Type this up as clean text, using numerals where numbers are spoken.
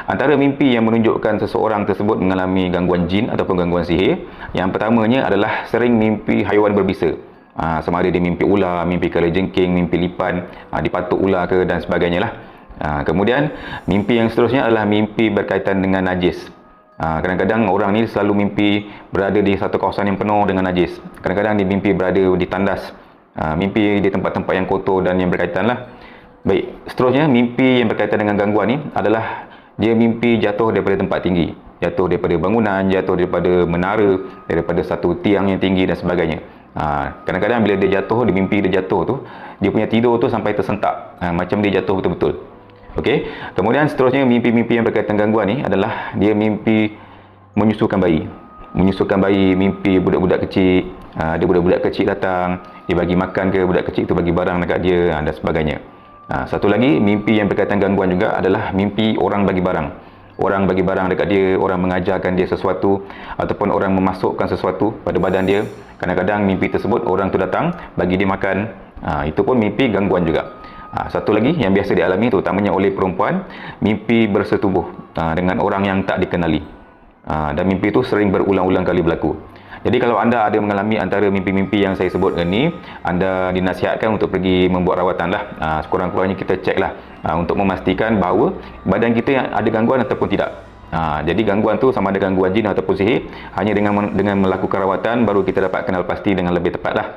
Antara mimpi yang menunjukkan seseorang tersebut mengalami gangguan jin ataupun gangguan sihir, yang pertamanya adalah sering mimpi haiwan berbisa. Sama ada dia mimpi ular, mimpi kalajengking, mimpi lipan, dipatuk ular ke dan sebagainya lah. Kemudian mimpi yang seterusnya adalah mimpi berkaitan dengan najis. Kadang-kadang orang ni selalu mimpi berada di satu kawasan yang penuh dengan najis. Kadang-kadang dia mimpi berada di tandas, mimpi di tempat-tempat yang kotor dan yang berkaitan lah. Baik, seterusnya mimpi yang berkaitan dengan gangguan ni adalah dia mimpi jatuh daripada tempat tinggi, jatuh daripada bangunan, jatuh daripada menara, daripada satu tiang yang tinggi dan sebagainya. Kadang-kadang bila dia jatuh, dia mimpi dia jatuh tu, dia punya tidur tu sampai tersentak, macam dia jatuh betul-betul. Okey. Kemudian seterusnya mimpi-mimpi yang berkaitan gangguan ni adalah dia mimpi menyusukan bayi. Menyusukan bayi, mimpi budak-budak kecil, ada budak-budak kecil datang, dia bagi makan ke budak kecil tu, bagi barang dekat dia dan sebagainya. Satu lagi mimpi yang berkaitan gangguan juga adalah mimpi orang bagi barang. Orang bagi barang dekat dia, orang mengajarkan dia sesuatu ataupun orang memasukkan sesuatu pada badan dia. Kadang-kadang mimpi tersebut orang tu datang bagi dia makan. Itu pun mimpi gangguan juga. Satu lagi yang biasa dialami terutamanya oleh perempuan, mimpi bersetubuh dengan orang yang tak dikenali. Dan mimpi itu sering berulang-ulang kali berlaku. Jadi kalau anda ada mengalami antara mimpi-mimpi yang saya sebutkan ni, anda dinasihatkan untuk pergi membuat rawatan lah. Sekurang-kurangnya kita cek lah untuk memastikan bahawa badan kita yang ada gangguan ataupun tidak. Jadi gangguan tu sama ada gangguan jin ataupun sihir, hanya dengan melakukan rawatan baru kita dapat kenal pasti dengan lebih tepat lah.